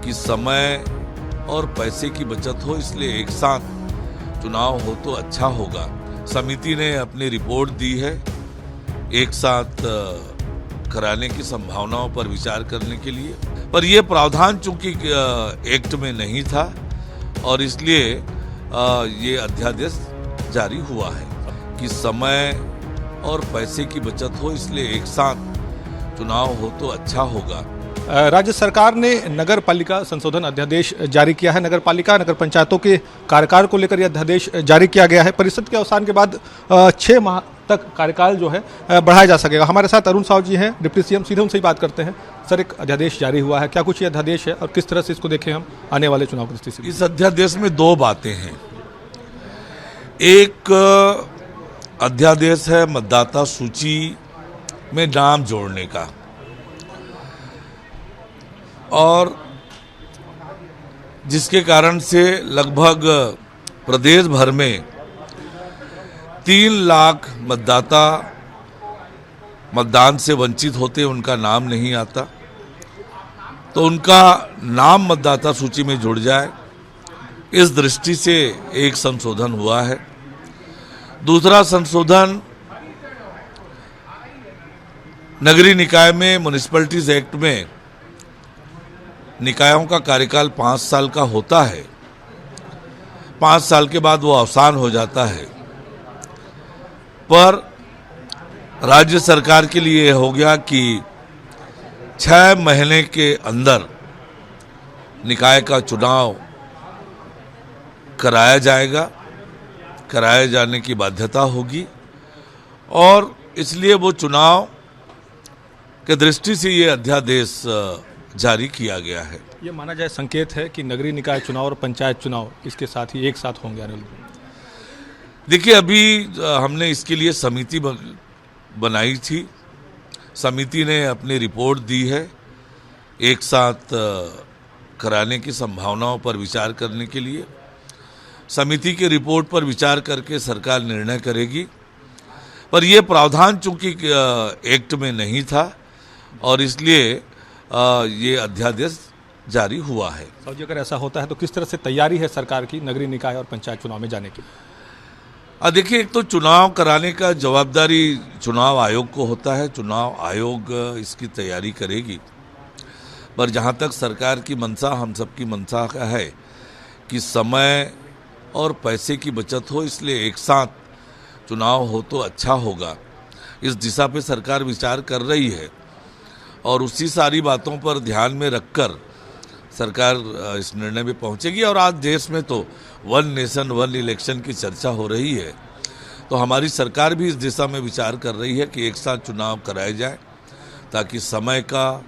कि समय और पैसे की बचत हो, इसलिए एक साथ चुनाव हो तो अच्छा होगा। समिति ने अपनी रिपोर्ट दी है एक साथ कराने की संभावनाओं पर विचार करने के लिए, पर यह प्रावधान चूंकि एक्ट में नहीं था और इसलिए ये अध्यादेश जारी हुआ है कि समय और पैसे की बचत हो, इसलिए एक साथ चुनाव हो तो अच्छा होगा। राज्य सरकार ने नगर पालिका संशोधन अध्यादेश जारी किया है। नगर पालिका नगर पंचायतों के कार्यकाल को लेकर यह अध्यादेश जारी किया गया है। परिषद के अवसान के बाद 6 माह तक कार्यकाल जो है बढ़ाया जा सकेगा। हमारे साथ अरुण साहू जी हैं, डिप्टी सीएम, सीधे उनसे ही बात करते हैं। सर, एक अध्यादेश जारी हुआ है, क्या कुछ ये अध्यादेश है और किस तरह से इसको देखें हम आने वाले चुनाव की दृष्टि से? इस अध्यादेश में 2 बातें हैं। एक अध्यादेश है मतदाता सूची में नाम जोड़ने का, और जिसके कारण से लगभग प्रदेश भर में 3 लाख मतदाता मतदान से वंचित होते, उनका नाम नहीं आता, तो उनका नाम मतदाता सूची में जुड़ जाए, इस दृष्टि से एक संशोधन हुआ है। दूसरा संशोधन नगरीय निकाय में म्युनिसिपैलिटीज एक्ट में निकायों का कार्यकाल 5 साल का होता है। 5 साल के बाद वो अवसान हो जाता है, पर राज्य सरकार के लिए हो गया कि 6 महीने के अंदर निकाय का चुनाव कराया जाएगा, कराए जाने की बाध्यता होगी, और इसलिए वो चुनाव के दृष्टि से ये अध्यादेश जारी किया गया है। ये माना जाए संकेत है कि नगरीय निकाय चुनाव और पंचायत चुनाव इसके साथ ही एक साथ होंगे। देखिए, अभी हमने इसके लिए समिति बनाई थी। समिति ने अपनी रिपोर्ट दी है एक साथ कराने की संभावनाओं पर विचार करने के लिए। समिति की रिपोर्ट पर विचार करके सरकार निर्णय करेगी, पर यह प्रावधान चूंकि एक्ट में नहीं था और इसलिए ये अध्यादेश जारी हुआ है। साहब जी, अगर ऐसा होता है तो किस तरह से तैयारी है सरकार की नगरीय निकाय और पंचायत चुनाव में जाने की? देखिए, एक तो चुनाव कराने का जवाबदारी चुनाव आयोग को होता है। चुनाव आयोग इसकी तैयारी करेगी, पर जहाँ तक सरकार की मंशा, हम सबकी मंशा है कि समय और पैसे की बचत हो, इसलिए एक साथ चुनाव हो तो अच्छा होगा। इस दिशा पे सरकार विचार कर रही है और उसी सारी बातों पर ध्यान में रखकर सरकार इस निर्णय में पहुंचेगी। और आज देश में तो 1 नेशन 1 इलेक्शन की चर्चा हो रही है, तो हमारी सरकार भी इस दिशा में विचार कर रही है कि एक साथ चुनाव कराए जाए, ताकि समय का,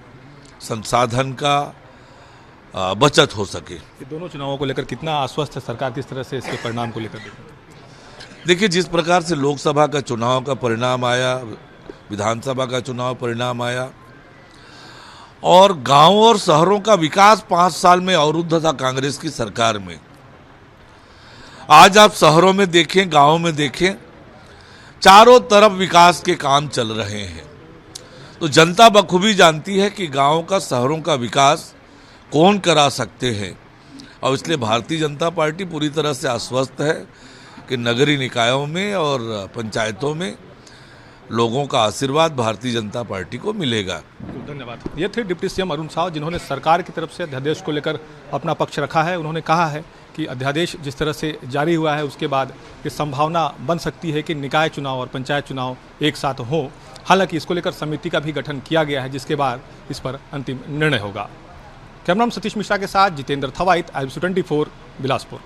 संसाधन का बचत हो सके। ये दोनों चुनावों को लेकर कितना आश्वस्त है सरकार, किस तरह से इसके परिणाम को लेकर? देखिए, जिस प्रकार से लोकसभा का चुनाव का परिणाम आया, विधानसभा का चुनाव परिणाम आया, और गांवों और शहरों का विकास 5 साल में अवरुद्ध था कांग्रेस की सरकार में। आज आप शहरों में देखें, गांवों में देखें, चारों तरफ विकास के काम चल रहे हैं। तो जनता बखूबी जानती है कि गांवों का, शहरों का विकास कौन करा सकते हैं, और इसलिए भारतीय जनता पार्टी पूरी तरह से आश्वस्त है कि नगरीय निकायों में और पंचायतों में लोगों का आशीर्वाद भारतीय जनता पार्टी को मिलेगा। धन्यवाद। ये थे डिप्टी सीएम अरुण साहू, जिन्होंने सरकार की तरफ से अध्यादेश को लेकर अपना पक्ष रखा है। उन्होंने कहा है कि अध्यादेश जिस तरह से जारी हुआ है उसके बाद ये संभावना बन सकती है कि निकाय चुनाव और पंचायत चुनाव एक साथ हो। हालांकि इसको लेकर समिति का भी गठन किया गया है, जिसके बाद इस पर अंतिम निर्णय होगा। कैमरामैन सतीश मिश्रा के साथ जितेंद्र थवाइत, IBC 24, बिलासपुर।